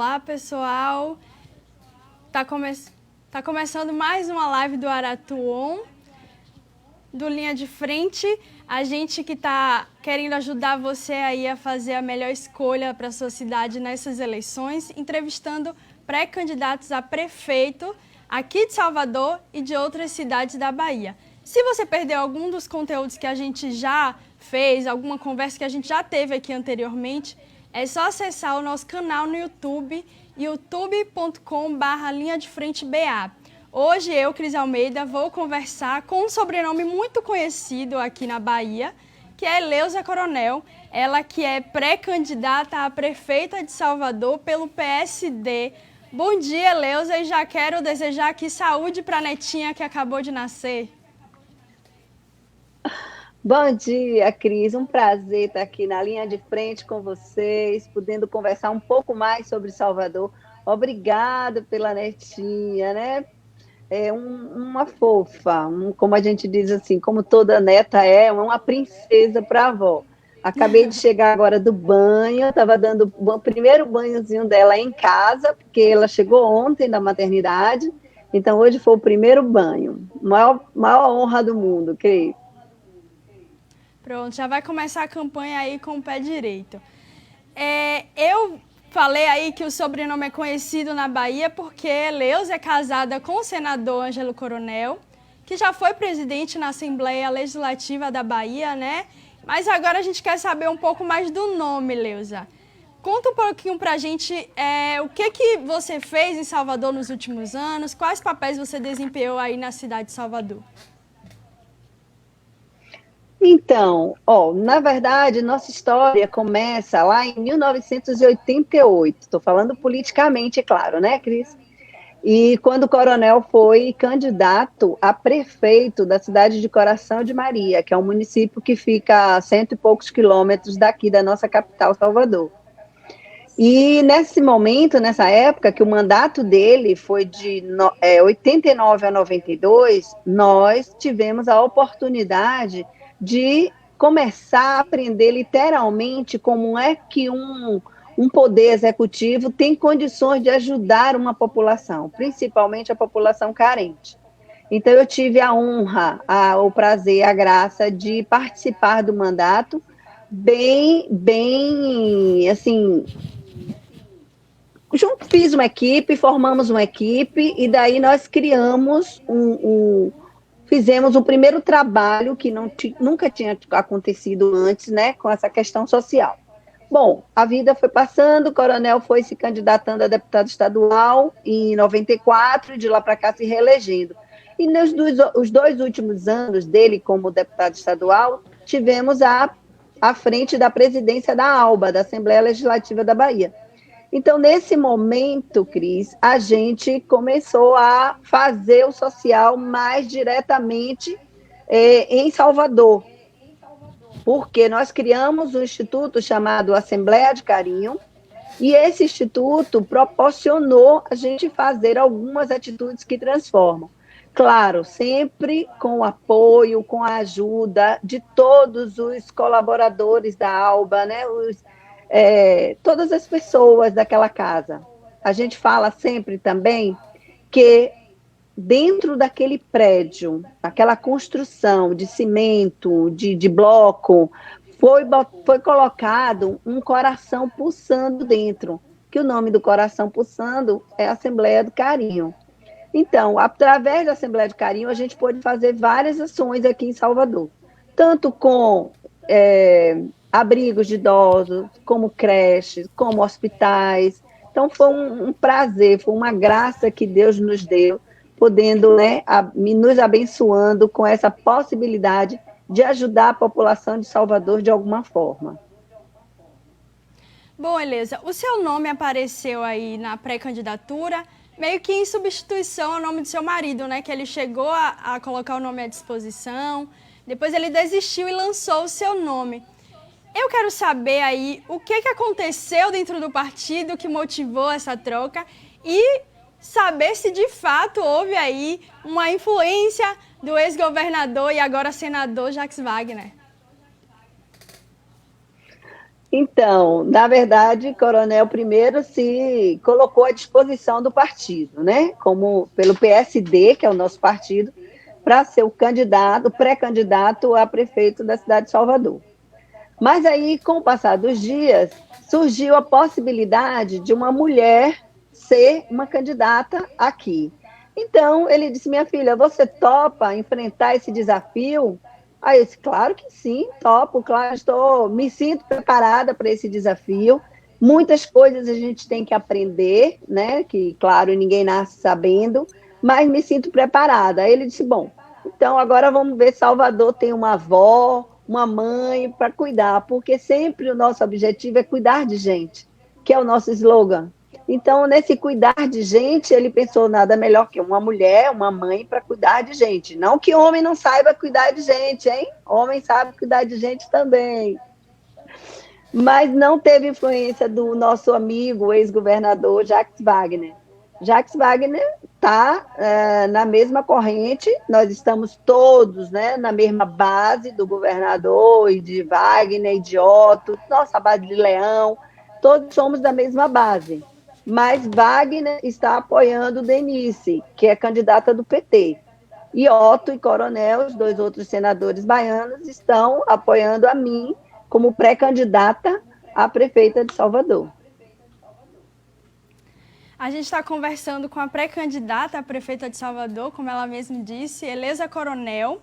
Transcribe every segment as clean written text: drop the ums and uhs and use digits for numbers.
Olá, pessoal. Tá começando mais uma live do Aratuon, do Linha de Frente. A gente que está querendo ajudar você aí a fazer a melhor escolha para a sua cidade nessas eleições, entrevistando pré-candidatos a prefeito aqui de Salvador e de outras cidades da Bahia. Se você perdeu algum dos conteúdos que a gente já fez, alguma conversa que a gente já teve aqui anteriormente, é só acessar o nosso canal no YouTube, youtube.com/linhadefrenteba. Hoje eu, Cris Almeida, vou conversar com um sobrenome muito conhecido aqui na Bahia, que é Eleusa Coronel, ela que é pré-candidata a prefeita de Salvador pelo PSD. Bom dia, Eleusa, e já quero desejar aqui saúde para a netinha que acabou de nascer. Bom dia, Cris. Um prazer estar aqui na linha de frente com vocês, podendo conversar um pouco mais sobre Salvador. Obrigada pela netinha, né? É uma fofa, como a gente diz assim, como toda neta é uma princesa para a avó. Acabei de chegar agora do banho, estava dando o primeiro banhozinho dela em casa, porque ela chegou ontem da maternidade, então hoje foi o primeiro banho. Maior honra do mundo, Cris. Pronto, já vai começar a campanha aí com o pé direito. Eu falei aí que o sobrenome é conhecido na Bahia porque Eleusa é casada com o senador Ângelo Coronel, que já foi presidente na Assembleia Legislativa da Bahia, né? Mas agora a gente quer saber um pouco mais do nome, Eleusa. Conta um pouquinho pra gente o que você fez em Salvador nos últimos anos, quais papéis você desempenhou aí na cidade de Salvador. Então, na verdade, nossa história começa lá em 1988. Estou falando politicamente, é claro, né, Cris? E quando o Coronel foi candidato a prefeito da cidade de Coração de Maria, que é um município que fica a 100 e poucos quilômetros daqui da nossa capital, Salvador. E nesse momento, nessa época, que o mandato dele foi de 89 a 92, nós tivemos a oportunidade de começar a aprender literalmente como é que um poder executivo tem condições de ajudar uma população, principalmente a população carente. Então, eu tive a honra, o prazer, a graça de participar do mandato bem, assim, fiz uma equipe, formamos uma equipe, e daí nós criamos fizemos o primeiro trabalho que nunca tinha acontecido antes, né, com essa questão social. Bom, a vida foi passando, o Coronel foi se candidatando a deputado estadual em 94, de lá para cá se reelegendo. E os dois últimos anos dele como deputado estadual, tivemos à frente da presidência da ALBA, da Assembleia Legislativa da Bahia. Então, nesse momento, Cris, a gente começou a fazer o social mais diretamente em Salvador, porque nós criamos um instituto chamado Assembleia de Carinho, e esse instituto proporcionou a gente fazer algumas atitudes que transformam. Claro, sempre com o apoio, com a ajuda de todos os colaboradores da ALBA, né, todas as pessoas daquela casa. A gente fala sempre também que dentro daquele prédio, aquela construção de cimento, de bloco, foi colocado um coração pulsando dentro, que o nome do coração pulsando é Assembleia do Carinho. Então, através da Assembleia de Carinho, a gente pôde fazer várias ações aqui em Salvador, tanto com abrigos de idosos, como creches, como hospitais. Então, foi um prazer, foi uma graça que Deus nos deu, podendo, né, nos abençoando com essa possibilidade de ajudar a população de Salvador de alguma forma. Bom, Eleusa, o seu nome apareceu aí na pré-candidatura, meio que em substituição ao nome do seu marido, né? Que ele chegou a colocar o nome à disposição, depois ele desistiu e lançou o seu nome. Eu quero saber aí o que aconteceu dentro do partido que motivou essa troca e saber se de fato houve aí uma influência do ex-governador e agora senador Jacques Wagner. Então, na verdade, Coronel primeiro se colocou à disposição do partido, né? Como pelo PSD, que é o nosso partido, para ser o candidato, o pré-candidato a prefeito da cidade de Salvador. Mas aí, com o passar dos dias, surgiu a possibilidade de uma mulher ser uma candidata aqui. Então, ele disse, minha filha, você topa enfrentar esse desafio? Aí eu disse, claro que sim, topo, claro, me sinto preparada para esse desafio. Muitas coisas a gente tem que aprender, né? Que, claro, ninguém nasce sabendo, mas me sinto preparada. Aí ele disse, bom, então agora vamos ver se Salvador tem uma avó, uma mãe para cuidar, porque sempre o nosso objetivo é cuidar de gente, que é o nosso slogan. Então, nesse cuidar de gente, ele pensou nada melhor que uma mulher, uma mãe, para cuidar de gente. Não que homem não saiba cuidar de gente, hein? Homem sabe cuidar de gente também. Mas não teve influência do nosso amigo, ex-governador Jacques Wagner. Jacques Wagner está na mesma corrente, nós estamos todos, né, na mesma base do governador e de Wagner e de Otto, nossa base de Leão, todos somos da mesma base. Mas Wagner está apoiando Denise, que é candidata do PT. E Otto e Coronel, os dois outros senadores baianos, estão apoiando a mim como pré-candidata a prefeita de Salvador. A gente está conversando com a pré-candidata a prefeita de Salvador, como ela mesma disse, Eleza Coronel.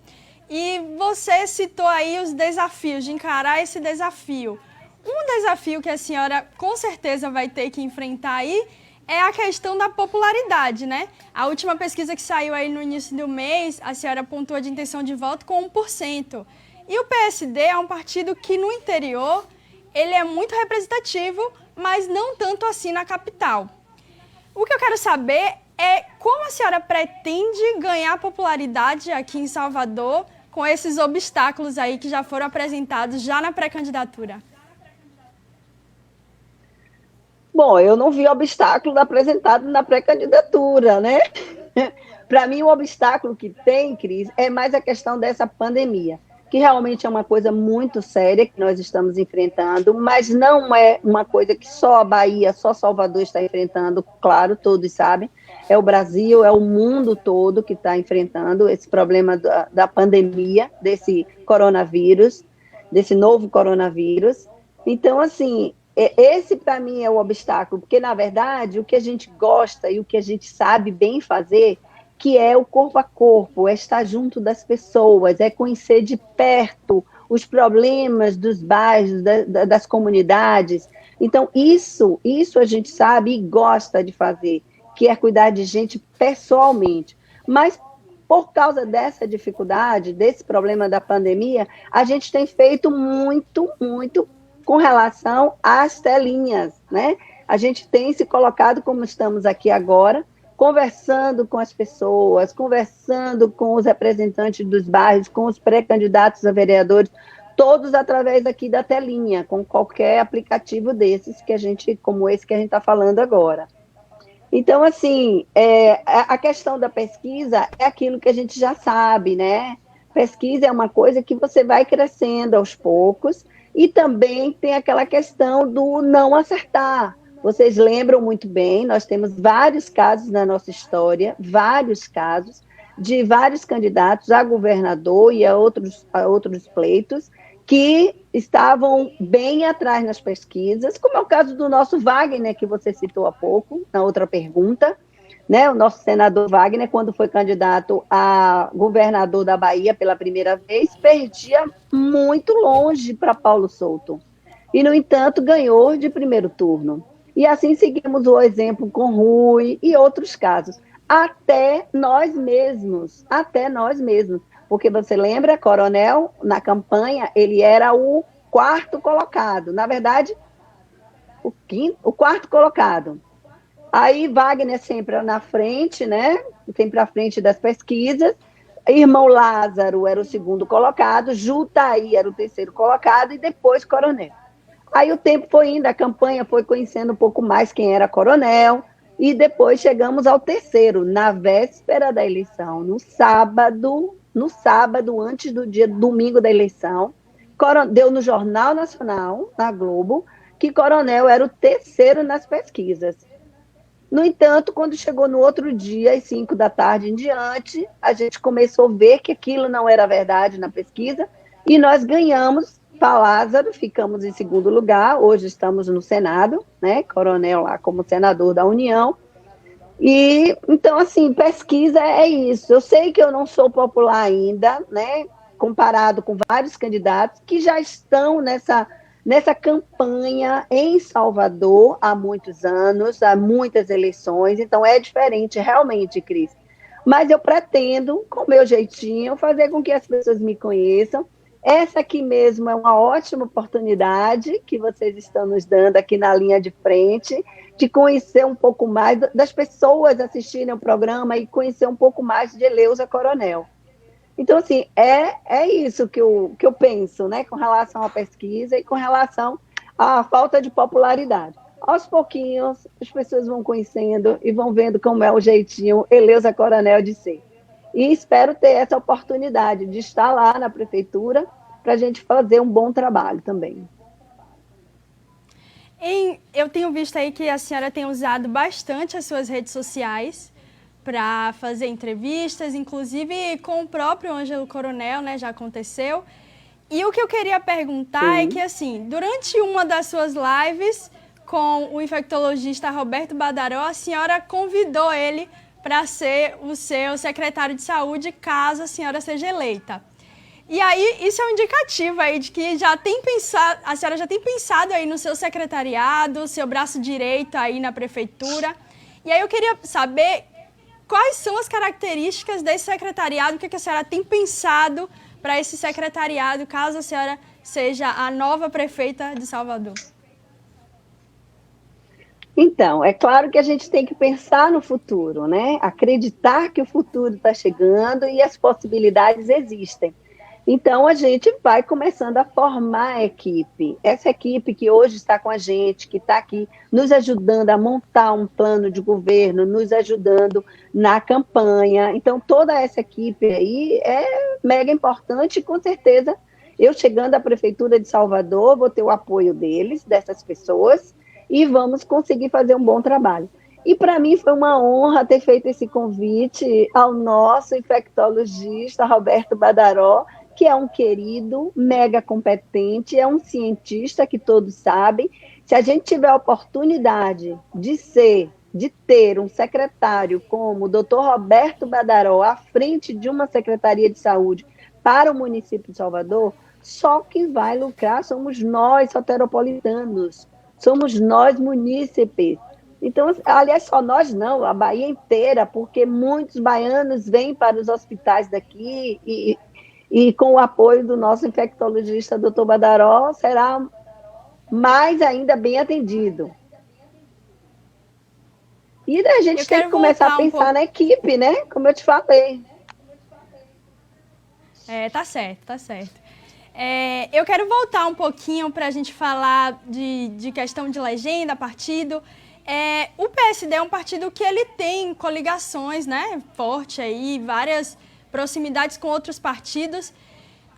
E você citou aí os desafios, de encarar esse desafio. Um desafio que a senhora com certeza vai ter que enfrentar aí é a questão da popularidade, né? A última pesquisa que saiu aí no início do mês, a senhora pontuou de intenção de voto com 1%. E o PSD é um partido que no interior ele é muito representativo, mas não tanto assim na capital. O que eu quero saber é como a senhora pretende ganhar popularidade aqui em Salvador com esses obstáculos aí que já foram apresentados já na pré-candidatura. Bom, eu não vi obstáculo apresentado na pré-candidatura, né? Para mim, o obstáculo que tem, Cris, é mais a questão dessa pandemia, que realmente é uma coisa muito séria que nós estamos enfrentando, mas não é uma coisa que só a Bahia, só Salvador está enfrentando, claro, todos sabem, é o Brasil, é o mundo todo que está enfrentando esse problema da pandemia, desse coronavírus, desse novo coronavírus. Então, assim, esse para mim é o obstáculo, porque, na verdade, o que a gente gosta e o que a gente sabe bem fazer, que é o corpo a corpo, é estar junto das pessoas, é conhecer de perto os problemas dos bairros, das comunidades. Então, isso a gente sabe e gosta de fazer, que é cuidar de gente pessoalmente. Mas, por causa dessa dificuldade, desse problema da pandemia, a gente tem feito muito com relação às telinhas, né? A gente tem se colocado como estamos aqui agora, conversando com as pessoas, conversando com os representantes dos bairros, com os pré-candidatos a vereadores, todos através aqui da telinha, com qualquer aplicativo desses que a gente, como esse que a gente está falando agora. Então, assim, a questão da pesquisa é aquilo que a gente já sabe, né? Pesquisa é uma coisa que você vai crescendo aos poucos, e também tem aquela questão do não acertar. Vocês lembram muito bem, nós temos vários casos na nossa história, vários casos de vários candidatos a governador e a outros pleitos que estavam bem atrás nas pesquisas, como é o caso do nosso Wagner, que você citou há pouco, na outra pergunta, né? O nosso senador Wagner, quando foi candidato a governador da Bahia pela primeira vez, perdia muito longe para Paulo Souto. E, no entanto, ganhou de primeiro turno. E assim seguimos o exemplo com Rui e outros casos. Até nós mesmos. Porque você lembra, Coronel, na campanha, ele era o quarto colocado. Na verdade, o quarto colocado. Aí Wagner sempre na frente, né? Sempre à frente das pesquisas. Irmão Lázaro era o segundo colocado, Jutaí era o terceiro colocado e depois Coronel. Aí o tempo foi indo, a campanha foi conhecendo um pouco mais quem era Coronel e depois chegamos ao terceiro, na véspera da eleição, no sábado, antes do dia domingo da eleição, deu no Jornal Nacional, na Globo, que Coronel era o terceiro nas pesquisas. No entanto, quando chegou no outro dia, às 5 da tarde em diante, a gente começou a ver que aquilo não era verdade na pesquisa, e nós ganhamos para Lázaro, ficamos em segundo lugar, hoje estamos no Senado, né, Coronel lá como senador da União. E então, assim, pesquisa é isso. Eu sei que eu não sou popular ainda, né, comparado com vários candidatos que já estão nessa campanha em Salvador há muitos anos, há muitas eleições, então é diferente realmente, Cris. Mas eu pretendo, com o meu jeitinho, fazer com que as pessoas me conheçam. Essa aqui mesmo é uma ótima oportunidade que vocês estão nos dando aqui na linha de frente, de conhecer um pouco mais, das pessoas assistirem o programa e conhecer um pouco mais de Eleusa Coronel. Então, assim, é isso que eu penso, né, com relação à pesquisa e com relação à falta de popularidade. Aos pouquinhos, as pessoas vão conhecendo e vão vendo como é o jeitinho Eleusa Coronel de ser. E espero ter essa oportunidade de estar lá na prefeitura para a gente fazer um bom trabalho também. Eu tenho visto aí que a senhora tem usado bastante as suas redes sociais para fazer entrevistas, inclusive com o próprio Ângelo Coronel, né, já aconteceu. E o que eu queria perguntar é que, assim, durante uma das suas lives com o infectologista Roberto Badaró, a senhora convidou ele para ser o seu secretário de saúde, caso a senhora seja eleita. E aí, isso é um indicativo aí de que a senhora já tem pensado aí no seu secretariado, seu braço direito aí na prefeitura. E aí eu queria saber quais são as características desse secretariado, o que a senhora tem pensado para esse secretariado, caso a senhora seja a nova prefeita de Salvador. Então, é claro que a gente tem que pensar no futuro, né? Acreditar que o futuro está chegando e as possibilidades existem. Então, a gente vai começando a formar a equipe. Essa equipe que hoje está com a gente, que está aqui nos ajudando a montar um plano de governo, nos ajudando na campanha. Então, toda essa equipe aí é mega importante e, com certeza, eu chegando à Prefeitura de Salvador, vou ter o apoio deles, dessas pessoas, e vamos conseguir fazer um bom trabalho. E para mim foi uma honra ter feito esse convite ao nosso infectologista Roberto Badaró, que é um querido, mega competente, é um cientista que todos sabem. Se a gente tiver a oportunidade de ter um secretário como o doutor Roberto Badaró à frente de uma secretaria de saúde para o município de Salvador, só quem vai lucrar somos nós, soteropolitanos, somos nós, munícipes. Então, aliás, só nós não, a Bahia inteira, porque muitos baianos vêm para os hospitais daqui e com o apoio do nosso infectologista, doutor Badaró, será mais ainda bem atendido. E a gente tem que começar a pensar na equipe, né? Como eu te falei. Tá certo, tá certo. Eu quero voltar um pouquinho para a gente falar de questão de legenda, partido. O PSD é um partido que ele tem coligações, né, forte aí, várias proximidades com outros partidos.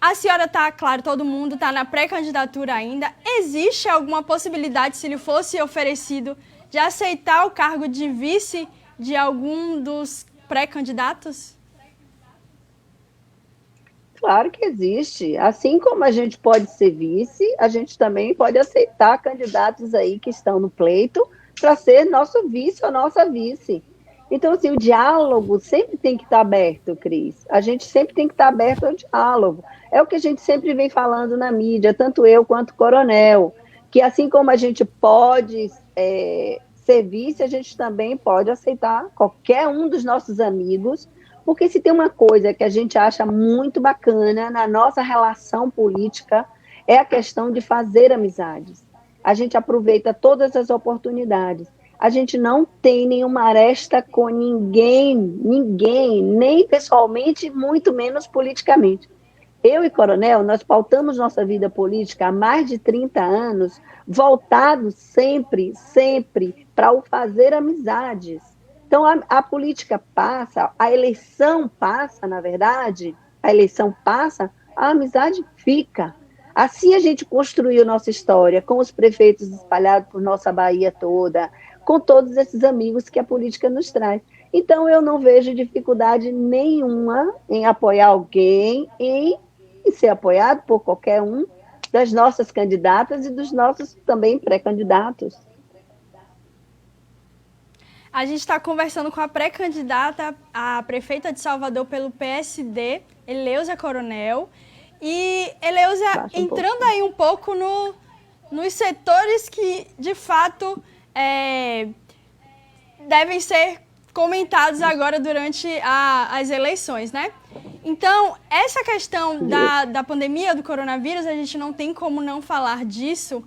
A senhora está, claro, todo mundo está na pré-candidatura ainda. Existe alguma possibilidade, se lhe fosse oferecido, de aceitar o cargo de vice de algum dos pré-candidatos? Claro que existe. Assim como a gente pode ser vice, a gente também pode aceitar candidatos aí que estão no pleito para ser nosso vice ou nossa vice. Então, assim, o diálogo sempre tem que estar aberto, Cris. A gente sempre tem que estar aberto ao diálogo. É o que a gente sempre vem falando na mídia, tanto eu quanto o Coronel, que assim como a gente pode ser vice, a gente também pode aceitar qualquer um dos nossos amigos, porque se tem uma coisa que a gente acha muito bacana na nossa relação política, é a questão de fazer amizades. A gente aproveita todas as oportunidades. A gente não tem nenhuma aresta com ninguém, nem pessoalmente, muito menos politicamente. Eu e Coronel, nós pautamos nossa vida política há mais de 30 anos, voltados sempre para o fazer amizades. Então, a política passa, a eleição passa, na verdade, a eleição passa, a amizade fica. Assim a gente construiu nossa história, com os prefeitos espalhados por nossa Bahia toda, com todos esses amigos que a política nos traz. Então, eu não vejo dificuldade nenhuma em apoiar alguém, em ser apoiado por qualquer um das nossas candidatas e dos nossos também pré-candidatos. A gente está conversando com a pré-candidata a prefeita de Salvador pelo PSD, Eleusa Coronel. E, Eleusa, entrando aí um pouco nos setores que, de fato, devem ser comentados agora durante as eleições, né? Então, essa questão da pandemia do coronavírus, a gente não tem como não falar disso.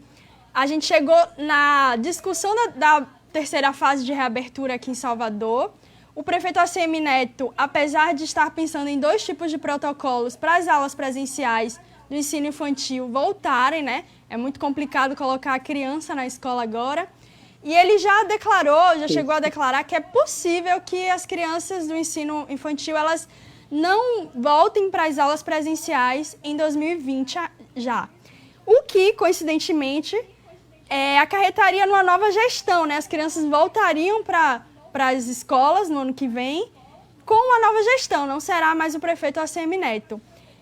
A gente chegou na discussão da terceira fase de reabertura aqui em Salvador. O prefeito ACM Neto, apesar de estar pensando em 2 tipos de protocolos para as aulas presenciais do ensino infantil voltarem, né? É muito complicado colocar a criança na escola agora. E ele já chegou a declarar que é possível que as crianças do ensino infantil, elas não voltem para as aulas presenciais em 2020 já. O que, coincidentemente, acarretaria numa nova gestão, né? As crianças voltariam para as escolas no ano que vem com uma nova gestão, não será mais o prefeito ACM Neto.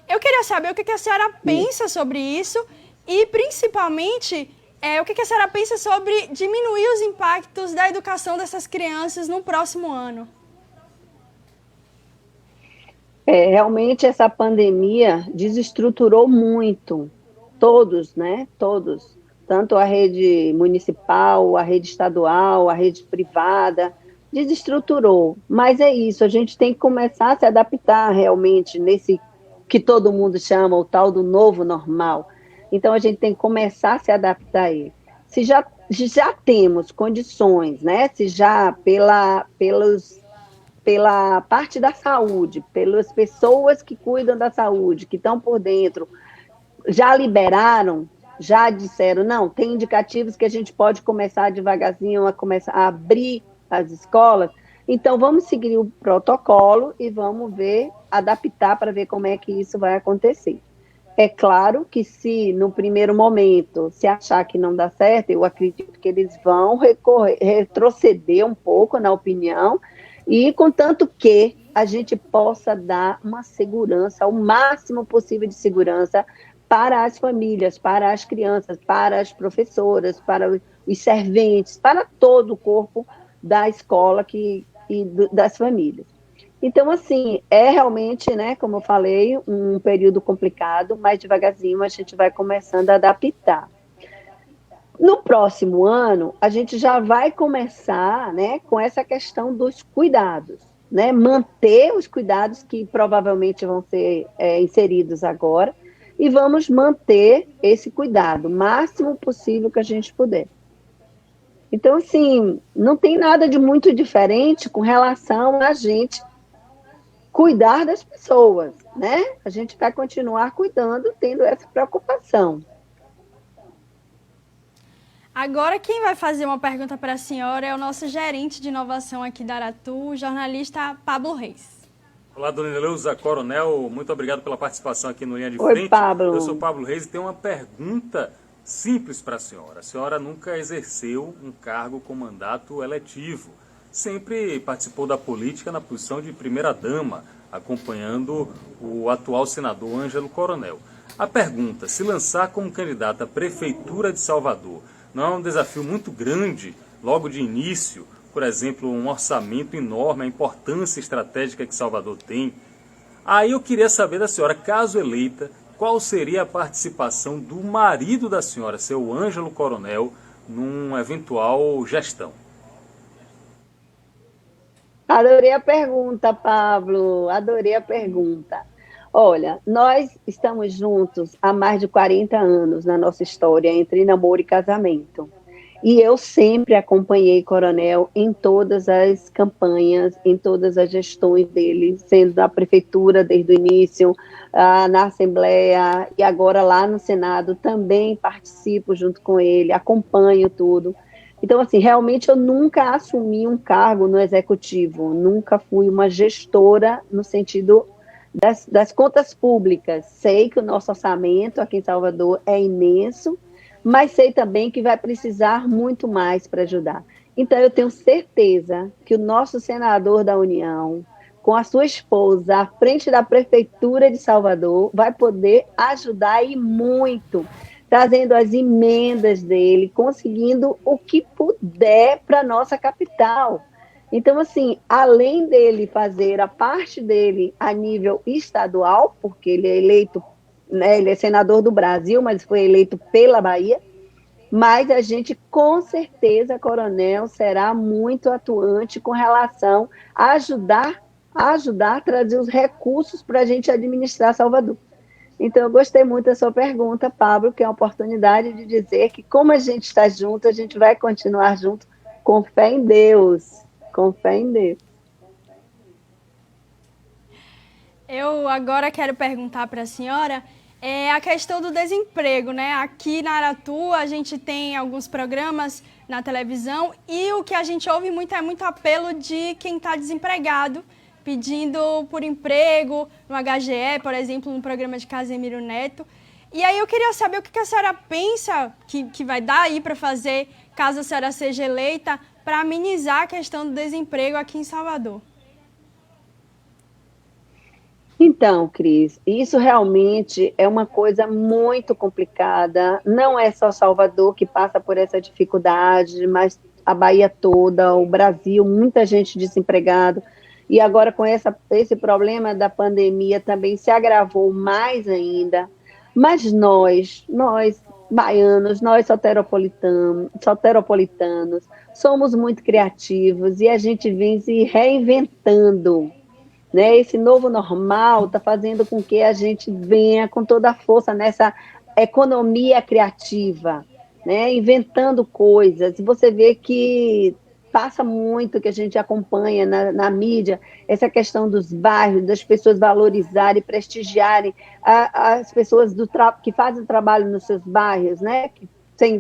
Eu queria saber o que a senhora pensa sobre isso e, principalmente, o que a senhora pensa sobre diminuir os impactos da educação dessas crianças no próximo ano. Realmente essa pandemia desestruturou muito todos, né? Todos, tanto a rede municipal, a rede estadual, a rede privada, desestruturou. Mas é isso, a gente tem que começar a se adaptar realmente nesse que todo mundo chama o tal do novo normal. Então a gente tem que começar a se adaptar a ele. Se já temos condições, né? Se já pela parte da saúde, pelas pessoas que cuidam da saúde, que estão por dentro, já liberaram, já disseram, não, tem indicativos que a gente pode começar devagarzinho começar a abrir as escolas, então vamos seguir o protocolo e vamos adaptar para ver como é que isso vai acontecer. É claro que se no primeiro momento, se achar que não dá certo, eu acredito que eles vão retroceder um pouco na opinião, e contanto que a gente possa dar uma segurança, o máximo possível de segurança para as famílias, para as crianças, para as professoras, para os serventes, para todo o corpo da escola das famílias. Então, assim, realmente, né, como eu falei, um período complicado, mas devagarzinho a gente vai começando a adaptar. No próximo ano, a gente já vai começar, né, com essa questão dos cuidados, né, manter os cuidados que provavelmente vão ser inseridos agora, e vamos manter esse cuidado, o máximo possível que a gente puder. Então, assim, não tem nada de muito diferente com relação a gente cuidar das pessoas, né? A gente vai continuar cuidando, tendo essa preocupação. Agora, quem vai fazer uma pergunta para a senhora é o nosso gerente de inovação aqui da Aratu, o jornalista Pablo Reis. Olá, dona Eleusa Coronel, muito obrigado pela participação aqui no Linha de Oi, Frente. Pablo. Eu sou Pablo Reis e tenho uma pergunta simples para a senhora. A senhora nunca exerceu um cargo com mandato eletivo. Sempre participou da política na posição de primeira-dama, acompanhando o atual senador Ângelo Coronel. A pergunta, se lançar como candidata à Prefeitura de Salvador, não é um desafio muito grande, logo de início, por exemplo, um orçamento enorme, a importância estratégica que Salvador tem? Aí eu queria saber da senhora, caso eleita, qual seria a participação do marido da senhora, seu Ângelo Coronel, num eventual gestão? Adorei a pergunta, Pablo, adorei a pergunta. Olha, nós estamos juntos há mais de 40 anos na nossa história entre namoro e casamento. E eu sempre acompanhei Coronel em todas as campanhas, em todas as gestões dele, sendo da prefeitura desde o início, na Assembleia e agora lá no Senado, também participo junto com ele, acompanho tudo. Então, assim, realmente eu nunca assumi um cargo no Executivo, nunca fui uma gestora no sentido das contas públicas. Sei que o nosso orçamento aqui em Salvador é imenso, mas sei também que vai precisar muito mais para ajudar. Então, eu tenho certeza que o nosso senador da União, com a sua esposa, à frente da Prefeitura de Salvador, vai poder ajudar e muito, trazendo as emendas dele, conseguindo o que puder para a nossa capital. Então, assim, além dele fazer a parte dele a nível estadual, porque ele é eleito, né, ele é senador do Brasil, mas foi eleito pela Bahia, mas a gente, com certeza, Coronel, será muito atuante com relação a ajudar a trazer os recursos para a gente administrar Salvador. Então, eu gostei muito da sua pergunta, Pablo, que é uma oportunidade de dizer que, como a gente está junto, a gente vai continuar junto, com fé em Deus. Com fé em Deus. Eu agora quero perguntar para a senhora a questão do desemprego, né? Aqui na Aratu a gente tem alguns programas na televisão e o que a gente ouve muito é muito apelo de quem está desempregado, pedindo por emprego, no HGE, por exemplo, no programa de Casemiro Neto. E aí eu queria saber o que a senhora pensa que vai dar aí para fazer, caso a senhora seja eleita, para amenizar a questão do desemprego aqui em Salvador. Então, Cris, isso realmente é uma coisa muito complicada. Não é só Salvador que passa por essa dificuldade, mas a Bahia toda, o Brasil, muita gente desempregada. E agora com esse problema da pandemia também se agravou mais ainda. Mas nós baianos, nós soteropolitanos, somos muito criativos e a gente vem se reinventando, né? Esse novo normal está fazendo com que a gente venha com toda a força nessa economia criativa, né? Inventando coisas. Você vê que passa muito, que a gente acompanha na mídia, essa questão dos bairros, das pessoas valorizarem, prestigiarem as pessoas que fazem trabalho nos seus bairros, né? Que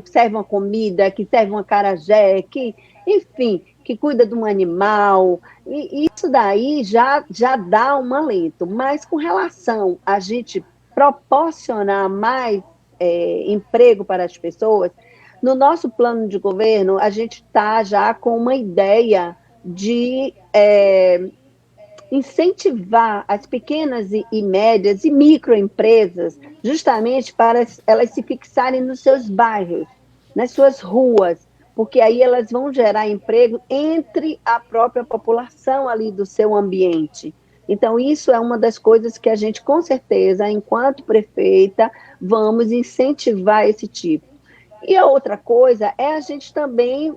servem uma comida, que servem uma acarajé, que, enfim, que cuida de um animal. E isso daí já dá um alento. Mas com relação a gente proporcionar mais emprego para as pessoas, no nosso plano de governo, a gente está já com uma ideia de incentivar as pequenas e médias e microempresas, justamente para elas se fixarem nos seus bairros, nas suas ruas, porque aí elas vão gerar emprego entre a própria população ali do seu ambiente. Então, isso é uma das coisas que a gente, com certeza, enquanto prefeita, vamos incentivar esse tipo. E a outra coisa é a gente também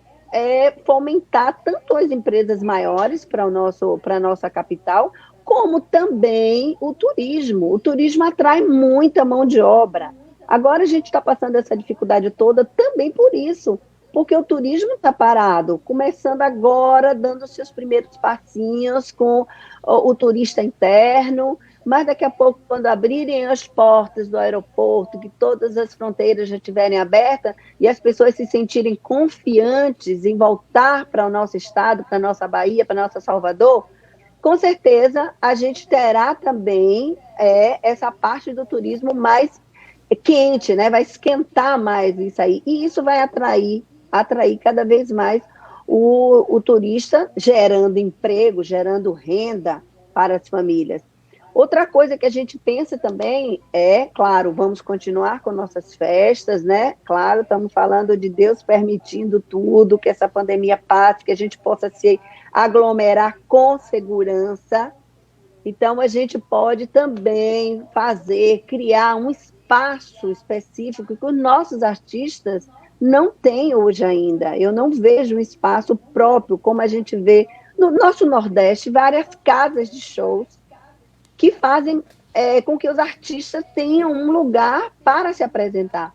fomentar tanto as empresas maiores para a nossa capital, como também o turismo. O turismo atrai muita mão de obra. Agora a gente está passando essa dificuldade toda também por isso, porque o turismo está parado, começando agora, dando seus primeiros passinhos com o turista interno, mas daqui a pouco, quando abrirem as portas do aeroporto, que todas as fronteiras já estiverem abertas e as pessoas se sentirem confiantes em voltar para o nosso estado, para a nossa Bahia, para a nossa Salvador, com certeza a gente terá também essa parte do turismo mais quente, né? Vai esquentar mais isso aí, e isso vai atrair cada vez mais o turista, gerando emprego, gerando renda para as famílias. Outra coisa que a gente pensa também claro, vamos continuar com nossas festas, né? Claro, estamos falando de Deus permitindo tudo, que essa pandemia passe, que a gente possa se aglomerar com segurança. Então, a gente pode também criar um espaço específico que os nossos artistas não têm hoje ainda. Eu não vejo um espaço próprio, como a gente vê no nosso Nordeste, várias casas de shows que fazem com que os artistas tenham um lugar para se apresentar.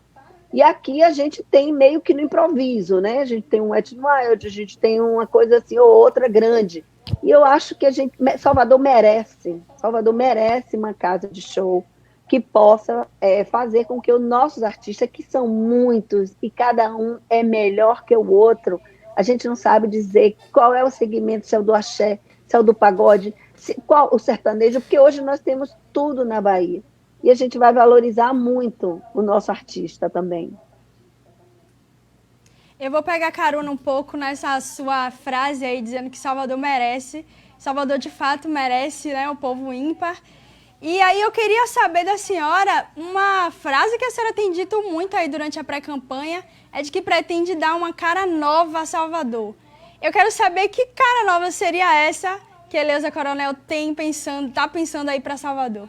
E aqui a gente tem meio que no improviso, né? A gente tem um Wet n Wild, a gente tem uma coisa assim ou outra grande. E eu acho que Salvador merece uma casa de show que possa fazer com que os nossos artistas, que são muitos, e cada um é melhor que o outro, a gente não sabe dizer qual é o segmento, se é o do axé, se é o do pagode, qual o sertanejo, porque hoje nós temos tudo na Bahia. E a gente vai valorizar muito o nosso artista também. Eu vou pegar carona um pouco nessa sua frase aí, dizendo que Salvador merece. Salvador, de fato, merece, né, o povo ímpar. E aí eu queria saber da senhora, uma frase que a senhora tem dito muito aí durante a pré-campanha, é de que pretende dar uma cara nova a Salvador. Eu quero saber que cara nova seria essa que Eleusa Coronel tá pensando aí para Salvador.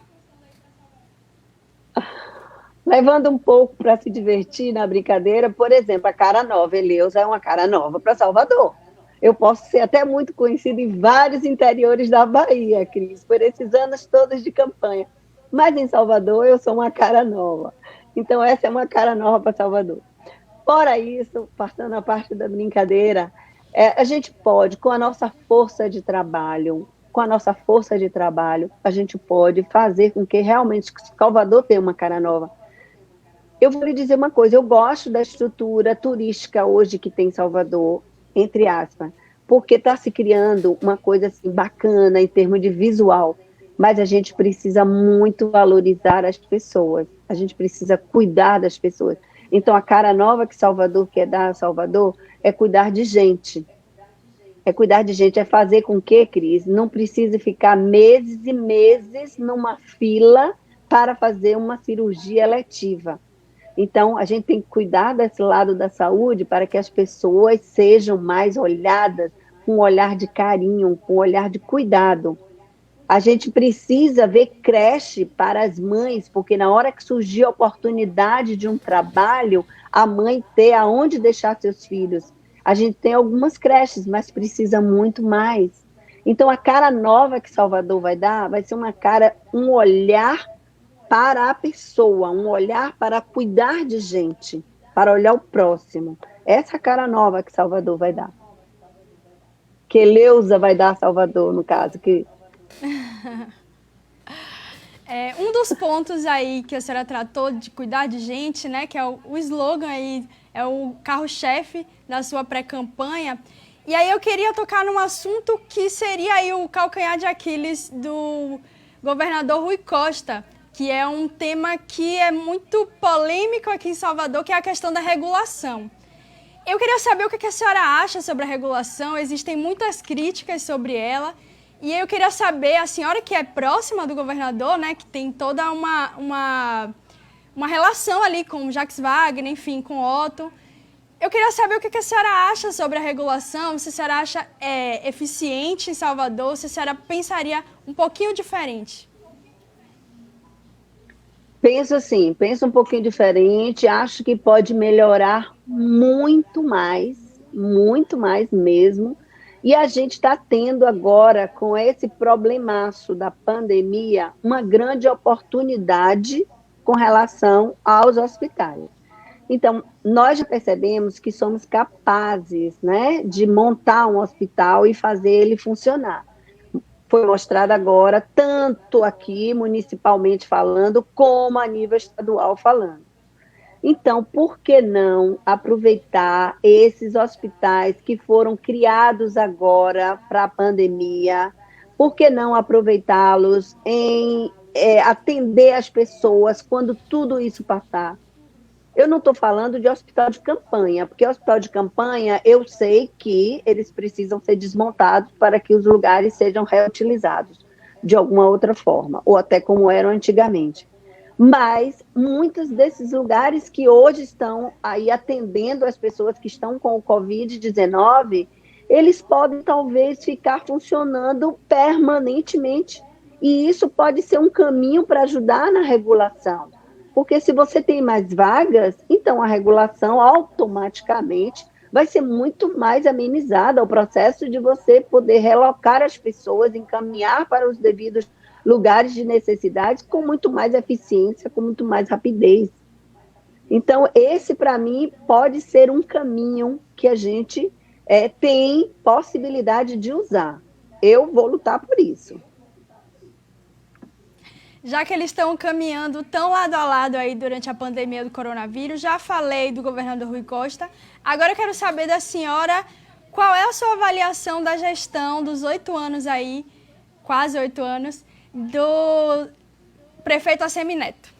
Levando um pouco para se divertir na brincadeira, por exemplo, a cara nova, Eleusa é uma cara nova para Salvador. Eu posso ser até muito conhecida em vários interiores da Bahia, Cris, por esses anos todos de campanha. Mas em Salvador eu sou uma cara nova. Então essa é uma cara nova para Salvador. Fora isso, passando a parte da brincadeira, a gente pode, com a nossa força de trabalho, a gente pode fazer com que realmente Salvador tenha uma cara nova. Eu vou lhe dizer uma coisa, eu gosto da estrutura turística hoje que tem Salvador, entre aspas, porque está se criando uma coisa assim bacana em termos de visual, mas a gente precisa muito valorizar as pessoas, a gente precisa cuidar das pessoas. Então, a cara nova que Salvador quer dar a Salvador é cuidar de gente. É fazer com que, Cris, não precise ficar meses e meses numa fila para fazer uma cirurgia eletiva. Então, a gente tem que cuidar desse lado da saúde para que as pessoas sejam mais olhadas com um olhar de carinho, com um olhar de cuidado. A gente precisa ver creche para as mães, porque na hora que surgir a oportunidade de um trabalho, a mãe ter aonde deixar seus filhos. A gente tem algumas creches, mas precisa muito mais. Então, a cara nova que Salvador vai dar vai ser um olhar para a pessoa, um olhar para cuidar de gente, para olhar o próximo. Essa cara nova que Salvador vai dar. Que Eleusa vai dar a Salvador, no caso. Um dos pontos aí que a senhora tratou de cuidar de gente, né, que é o slogan aí, é o carro-chefe da sua pré-campanha. E aí eu queria tocar num assunto que seria aí o calcanhar de Aquiles do governador Rui Costa, que é um tema que é muito polêmico aqui em Salvador, que é a questão da regulação. Eu queria saber o que a senhora acha sobre a regulação, existem muitas críticas sobre ela, e eu queria saber, a senhora que é próxima do governador, né, que tem toda uma relação ali com o Jacques Wagner, enfim, com o Otto, eu queria saber o que a senhora acha sobre a regulação, se a senhora acha eficiente em Salvador, se a senhora pensaria um pouquinho diferente. Penso um pouquinho diferente, acho que pode melhorar muito mais mesmo, e a gente está tendo agora, com esse problemaço da pandemia, uma grande oportunidade com relação aos hospitais. Então, nós já percebemos que somos capazes, né, de montar um hospital e fazer ele funcionar. Foi mostrado agora, tanto aqui, municipalmente falando, como a nível estadual falando. Então, por que não aproveitar esses hospitais que foram criados agora para a pandemia? Por que não aproveitá-los em atender as pessoas quando tudo isso passar? Eu não estou falando de hospital de campanha, porque hospital de campanha eu sei que eles precisam ser desmontados para que os lugares sejam reutilizados de alguma outra forma, ou até como eram antigamente. Mas muitos desses lugares que hoje estão aí atendendo as pessoas que estão com o Covid-19, eles podem talvez ficar funcionando permanentemente. E isso pode ser um caminho para ajudar na regulação. Porque se você tem mais vagas, então a regulação automaticamente vai ser muito mais amenizada, o processo de você poder relocar as pessoas, encaminhar para os devidos lugares de necessidade com muito mais eficiência, com muito mais rapidez. Então, esse, para mim, pode ser um caminho que a gente tem possibilidade de usar. Eu vou lutar por isso. Já que eles estão caminhando tão lado a lado aí durante a pandemia do coronavírus, já falei do governador Rui Costa, agora eu quero saber da senhora qual é a sua avaliação da gestão dos 8 anos aí, quase 8 anos, do prefeito Assemineto?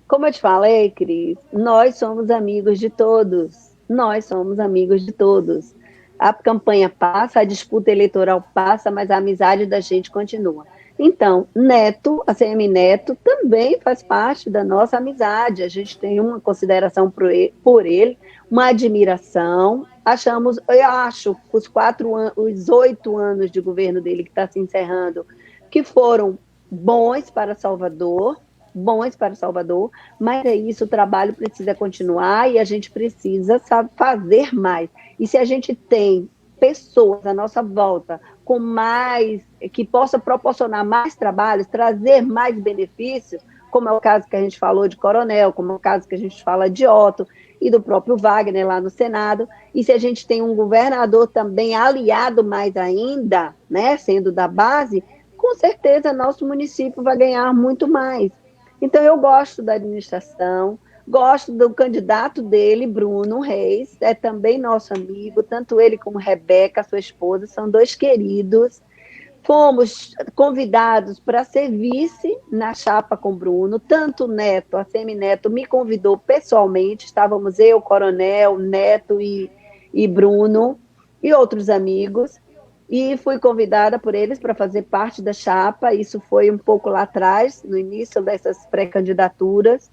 Como eu te falei, Cris, nós somos amigos de todos. Nós somos amigos de todos. A campanha passa, a disputa eleitoral passa, mas a amizade da gente continua. Então, Neto, ACM Neto, também faz parte da nossa amizade. A gente tem uma consideração por ele, uma admiração. Eu acho, os 8 anos de governo dele que está se encerrando, que foram bons para Salvador, mas é isso, o trabalho precisa continuar e a gente precisa, sabe, fazer mais. E se a gente tem pessoas à nossa volta com mais, que possa proporcionar mais trabalhos, trazer mais benefícios, como é o caso que a gente falou de Coronel, como é o caso que a gente fala de Otto e do próprio Wagner lá no Senado, e se a gente tem um governador também aliado mais ainda, né, sendo da base, com certeza nosso município vai ganhar muito mais. Então, eu gosto da administração, gosto do candidato dele, Bruno Reis, é também nosso amigo, tanto ele como Rebeca, sua esposa, são 2 queridos. Fomos convidados para ser vice na chapa com Bruno, tanto o Neto, a Semineto, me convidou pessoalmente, estávamos eu, Coronel, Neto e Bruno, e outros amigos, e fui convidada por eles para fazer parte da chapa. Isso foi um pouco lá atrás, no início dessas pré-candidaturas.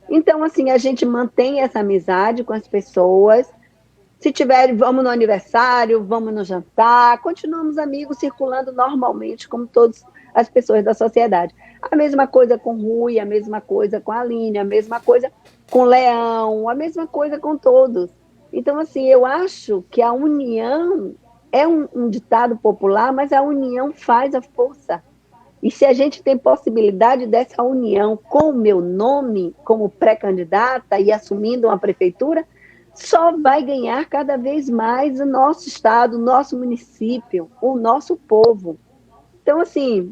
Então, assim, a gente mantém essa amizade com as pessoas. Se tiver, vamos no aniversário, vamos no jantar, continuamos amigos, circulando normalmente, como todas as pessoas da sociedade. A mesma coisa com Rui, a mesma coisa com a Aline, a mesma coisa com Leão, a mesma coisa com todos. Então, assim, eu acho que a união é um ditado popular, mas a união faz a força. E se a gente tem possibilidade dessa união com o meu nome como pré-candidata e assumindo uma prefeitura, só vai ganhar cada vez mais o nosso estado, o nosso município, o nosso povo. Então, assim,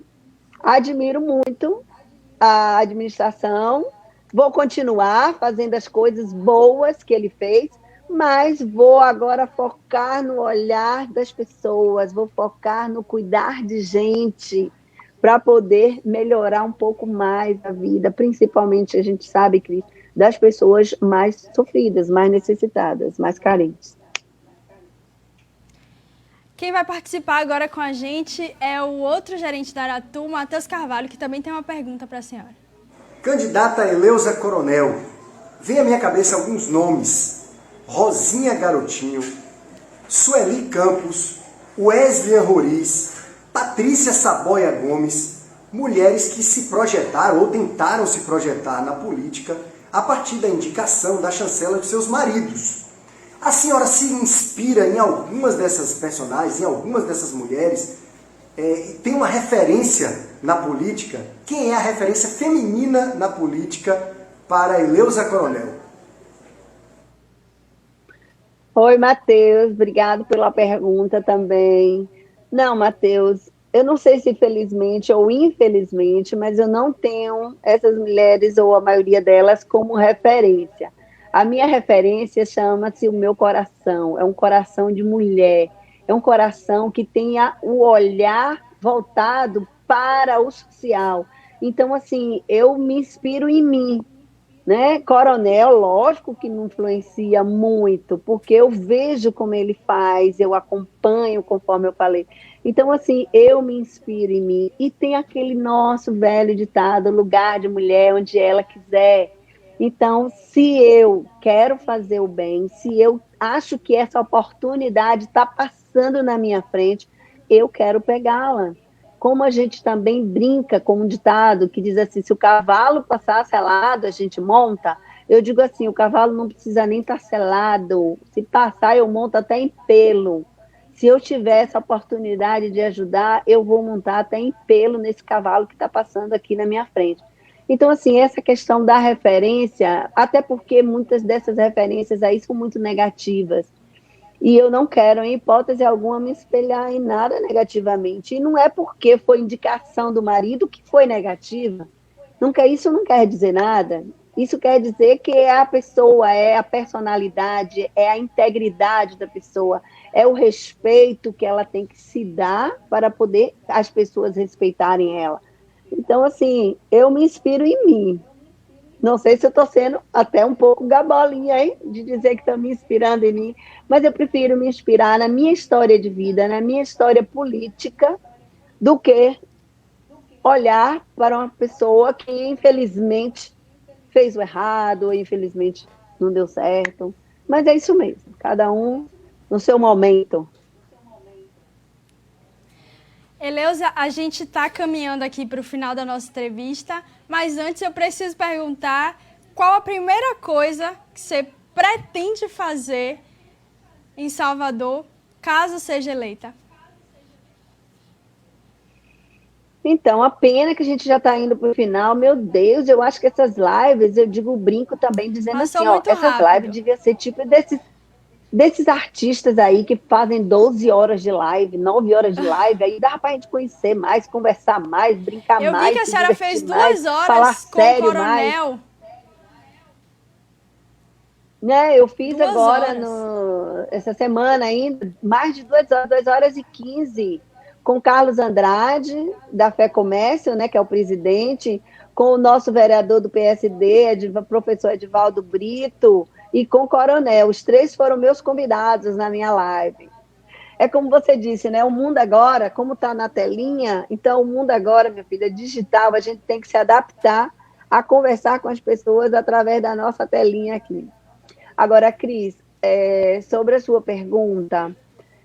admiro muito a administração, vou continuar fazendo as coisas boas que ele fez, mas vou agora focar no olhar das pessoas, vou focar no cuidar de gente, para poder melhorar um pouco mais a vida, principalmente, a gente sabe, Cris, das pessoas mais sofridas, mais necessitadas, mais carentes. Quem vai participar agora com a gente é o outro gerente da Aratu, Matheus Carvalho, que também tem uma pergunta para a senhora. Candidata Eleusa Coronel, vem à minha cabeça alguns nomes: Rosinha Garotinho, Sueli Campos, Wesley Roriz, Patrícia Saboia Gomes, mulheres que se projetaram ou tentaram se projetar na política a partir da indicação da chancela de seus maridos. A senhora se inspira em algumas dessas personagens, em algumas dessas mulheres, tem uma referência na política? Quem é a referência feminina na política para Eleusa Coronel? Oi, Matheus, obrigado pela pergunta também. Não, Matheus, eu não sei se felizmente ou infelizmente, mas eu não tenho essas mulheres, ou a maioria delas, como referência. A minha referência chama-se o meu coração, é um coração de mulher, é um coração que tenha o olhar voltado para o social. Então, assim, eu me inspiro em mim, né? Coronel, lógico que me influencia muito, porque eu vejo como ele faz, eu acompanho, conforme eu falei. Então, assim, eu me inspiro em mim. E tem aquele nosso velho ditado, lugar de mulher onde ela quiser. Então, se eu quero fazer o bem, se eu acho que essa oportunidade está passando na minha frente, eu quero pegá-la. Como a gente também brinca com um ditado que diz assim, se o cavalo passar selado, a gente monta. Eu digo assim, o cavalo não precisa nem estar selado. Se passar, eu monto até em pelo. Se eu tiver essa oportunidade de ajudar, eu vou montar até em pelo nesse cavalo que está passando aqui na minha frente. Então, assim, essa questão da referência, até porque muitas dessas referências aí são muito negativas. E eu não quero, em hipótese alguma, me espelhar em nada negativamente. E não é porque foi indicação do marido que foi negativa. Isso não quer dizer nada. Isso quer dizer que é a pessoa, é a personalidade, é a integridade da pessoa, é o respeito que ela tem que se dar para poder as pessoas respeitarem ela. Então, assim, eu me inspiro em mim. Não sei se eu estou sendo até um pouco gabolinha, hein, de dizer que estou me inspirando em mim, mas eu prefiro me inspirar na minha história de vida, na minha história política, do que olhar para uma pessoa que, infelizmente, fez o errado, ou infelizmente não deu certo. Mas é isso mesmo, cada um no seu momento. Eleusa, a gente está caminhando aqui para o final da nossa entrevista, mas antes eu preciso perguntar qual a primeira coisa que você pretende fazer em Salvador, caso seja eleita? Então, a pena que a gente já está indo para o final. Meu Deus, eu acho que essas lives, eu digo, brinco também, dizendo Passou assim, ó, muito essas rápido. lives deviam ser tipo desses artistas aí que fazem 12 horas de live, 9 horas de live, aí dá para a gente conhecer mais, conversar mais, brincar Eu mais, vi que a se senhora divertir fez mais, 2 horas falar com sério o Coronel. mais. Né, eu fiz 2 agora, horas. essa semana ainda, mais de 2 horas e 15, com Carlos Andrade, da Fé Comércio, né, que é o presidente, com o nosso vereador do PSD, professor Edivaldo Brito, e com o Coronel. Os 3 foram meus convidados na minha live. É como você disse, né? O mundo agora, como está na telinha, então o mundo agora, minha filha, é digital, a gente tem que se adaptar a conversar com as pessoas através da nossa telinha aqui. Agora, Cris, sobre a sua pergunta,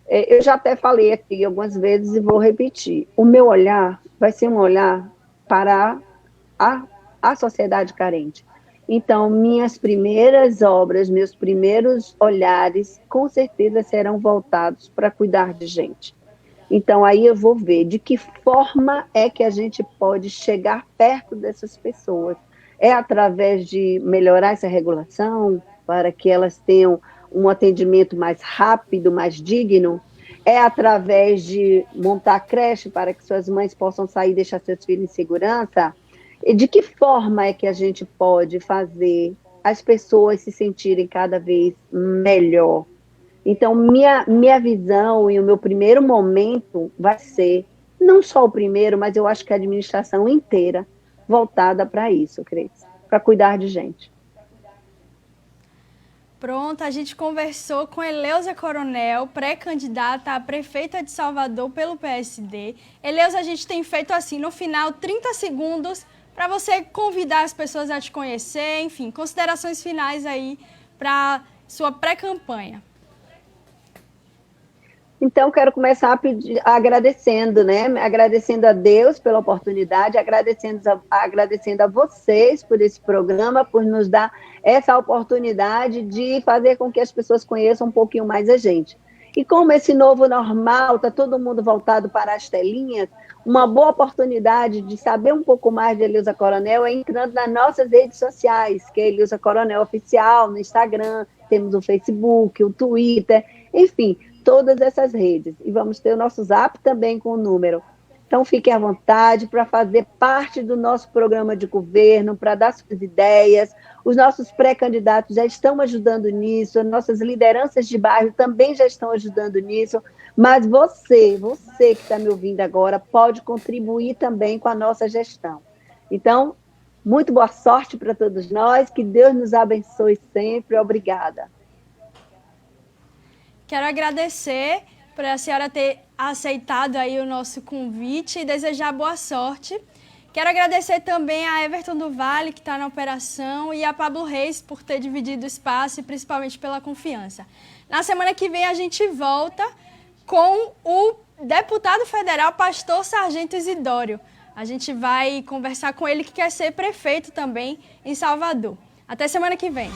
eu já até falei aqui algumas vezes e vou repetir. O meu olhar vai ser um olhar para a sociedade carente. Então, minhas primeiras obras, meus primeiros olhares, com certeza serão voltados para cuidar de gente. Então, aí eu vou ver de que forma é que a gente pode chegar perto dessas pessoas. É através de melhorar essa regulação, para que elas tenham um atendimento mais rápido, mais digno? É através de montar creche para que suas mães possam sair e deixar seus filhos em segurança? E de que forma é que a gente pode fazer as pessoas se sentirem cada vez melhor? Então, minha visão e o meu primeiro momento vai ser, não só o primeiro, mas eu acho que a administração inteira voltada para isso, Cris, para cuidar de gente. Pronto, a gente conversou com Eleusa Coronel, pré-candidata a prefeita de Salvador pelo PSD. Eleusa, a gente tem feito assim, no final, 30 segundos para você convidar as pessoas a te conhecer, enfim, considerações finais aí para sua pré-campanha. Então, quero começar agradecendo, né? Agradecendo a Deus pela oportunidade, agradecendo a vocês por esse programa, por nos dar essa oportunidade de fazer com que as pessoas conheçam um pouquinho mais a gente. E como esse novo normal, está todo mundo voltado para as telinhas, uma boa oportunidade de saber um pouco mais de Eleusa Coronel é entrando nas nossas redes sociais, que é Eleusa Coronel Oficial, no Instagram, temos o Facebook, o Twitter, enfim, todas essas redes. E vamos ter o nosso Zap também com o número. Então, fiquem à vontade para fazer parte do nosso programa de governo, para dar suas ideias. Os nossos pré-candidatos já estão ajudando nisso, as nossas lideranças de bairro também já estão ajudando nisso, mas você que está me ouvindo agora, pode contribuir também com a nossa gestão. Então, muito boa sorte para todos nós, que Deus nos abençoe sempre. Obrigada. Quero agradecer por a senhora ter aceitado aí o nosso convite e desejar boa sorte. Quero agradecer também a Everton do Vale, que está na operação, e a Pablo Reis por ter dividido o espaço e principalmente pela confiança. Na semana que vem a gente volta com o deputado federal Pastor Sargento Isidório. A gente vai conversar com ele, que quer ser prefeito também em Salvador. Até semana que vem.